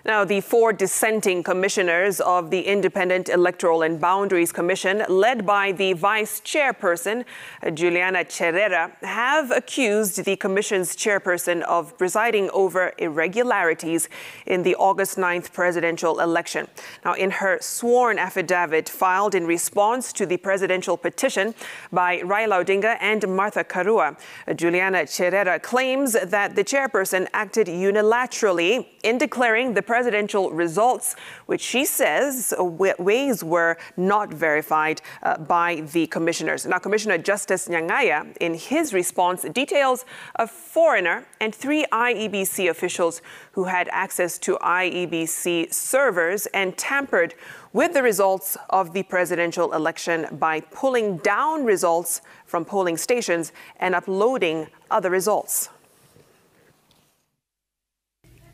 Now, the 4 dissenting commissioners of the Independent Electoral and Boundaries Commission, led by the vice-chairperson, Juliana Cherera, have accused the commission's chairperson of presiding over irregularities in the August 9th presidential election. Now, in her sworn affidavit filed in response to the presidential petition by Raila Odinga and Martha Karua, Juliana Cherera claims that the chairperson acted unilaterally in declaring the presidential results, which she says ways were not verified by the commissioners. Now, Commissioner Justus Nyang'aya, in his response, details a foreigner and 3 IEBC officials who had access to IEBC servers and tampered with the results of the presidential election by pulling down results from polling stations and uploading other results.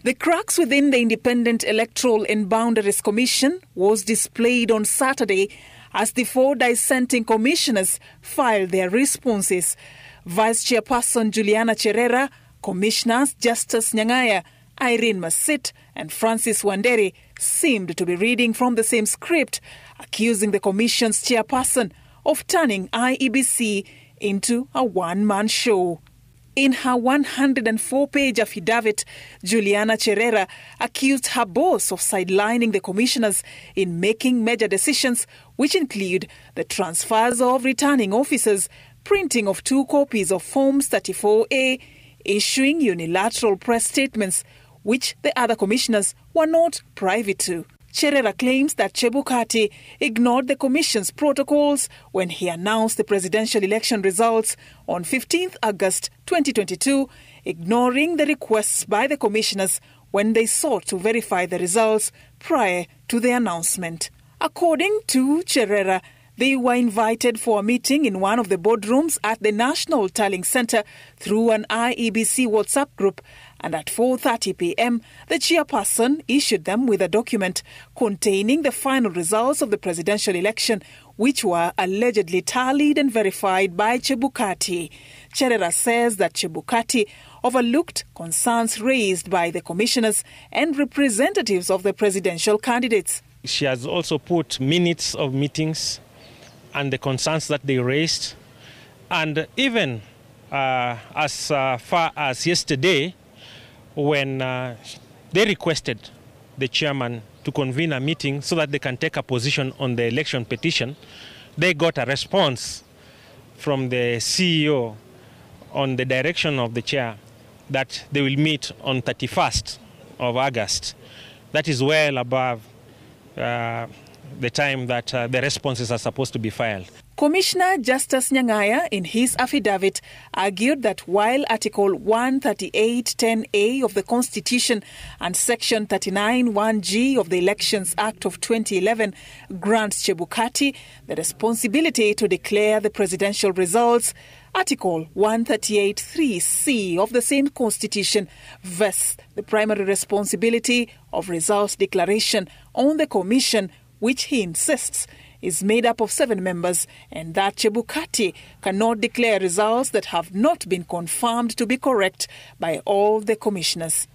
The cracks within the Independent Electoral and Boundaries Commission was displayed on Saturday as the 4 dissenting commissioners filed their responses. Vice-chairperson Juliana Cherera, Commissioners Justus Nyang'aya, Irene Masit and Francis Wanderi seemed to be reading from the same script, accusing the Commission's chairperson of turning IEBC into a one-man show. In her 104-page affidavit, Juliana Cherera accused her boss of sidelining the commissioners in making major decisions, which include the transfers of returning officers, printing of 2 copies of Forms 34A, issuing unilateral press statements, which the other commissioners were not privy to. Cherera claims that Chebukati ignored the Commission's protocols when he announced the presidential election results on 15th August 2022, ignoring the requests by the commissioners when they sought to verify the results prior to the announcement. According to Cherera, they were invited for a meeting in one of the boardrooms at the National Tallying Centre through an IEBC WhatsApp group, and at 4:30 p.m., the chairperson issued them with a document containing the final results of the presidential election, which were allegedly tallied and verified by Chebukati. Cherera says that Chebukati overlooked concerns raised by the commissioners and representatives of the presidential candidates. She has also put minutes of meetings and the concerns that they raised. And even as far as yesterday, when they requested the chairman to convene a meeting so that they can take a position on the election petition, they got a response from the CEO on the direction of the chair that they will meet on 31st of August. That is well above the time that the responses are supposed to be filed. Commissioner Justus Nyang'aya, in his affidavit, argued that while Article 138(10)A of the Constitution and Section 39(1)G of the Elections Act of 2011 grants Chebukati the responsibility to declare the presidential results, Article 138(3)C of the same Constitution vests the primary responsibility of results declaration on the Commission, which he insists is made up of 7 members, and that Chebukati cannot declare results that have not been confirmed to be correct by all the commissioners.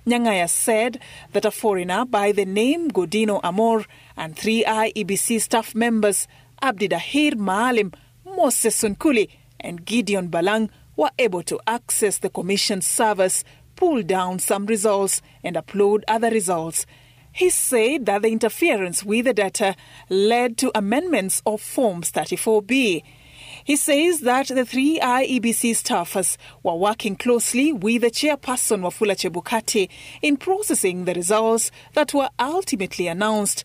Nyang'aya said that a foreigner by the name Godino Amor and 3 IEBC staff members, Abdidahir Maalim, Moses Sunkuli and Gideon Balang, were able to access the commission's servers, pull down some results and upload other results. He said that the interference with the data led to amendments of Forms 34B. He says that the 3 IEBC staffers were working closely with the chairperson Wafula Chebukati in processing the results that were ultimately announced.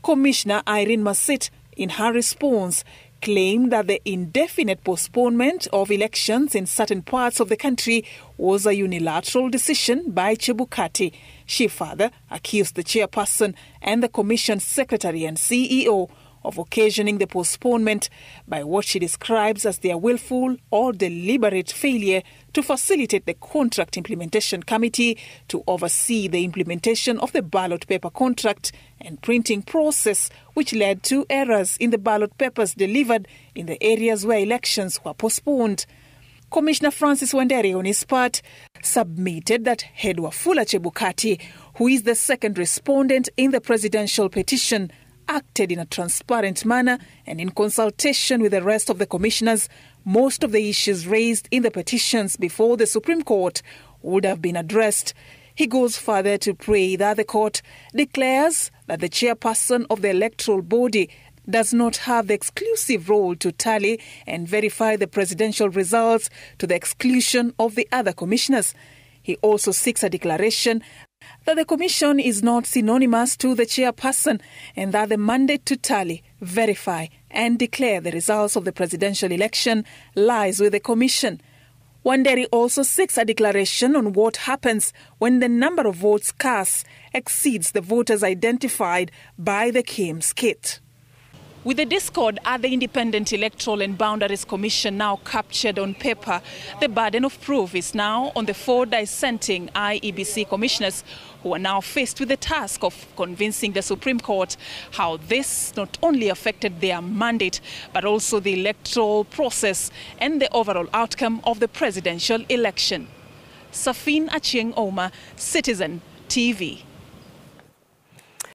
Commissioner Irene Masit, in her response, claimed that the indefinite postponement of elections in certain parts of the country was a unilateral decision by Chebukati. She further accused the chairperson and the commission's secretary and CEO of occasioning the postponement by what she describes as their willful or deliberate failure to facilitate the Contract Implementation Committee to oversee the implementation of the ballot paper contract and printing process, which led to errors in the ballot papers delivered in the areas where elections were postponed. Commissioner Francis Wanderi, on his part, submitted that head Wafula Chebukati, who is the second respondent in the presidential petition, acted in a transparent manner and in consultation with the rest of the commissioners. Most of the issues raised in the petitions before the Supreme Court would have been addressed. He goes further to pray that the court declares that the chairperson of the electoral body does not have the exclusive role to tally and verify the presidential results to the exclusion of the other commissioners. He also seeks a declaration that the commission is not synonymous to the chairperson and that the mandate to tally, verify and declare the results of the presidential election lies with the commission. Wanderi also seeks a declaration on what happens when the number of votes cast exceeds the voters identified by the KIEMS kit. With the discord at the Independent Electoral and Boundaries Commission now captured on paper, the burden of proof is now on the 4 dissenting IEBC commissioners, who are now faced with the task of convincing the Supreme Court how this not only affected their mandate, but also the electoral process and the overall outcome of the presidential election. Safin Achieng Oma, Citizen TV.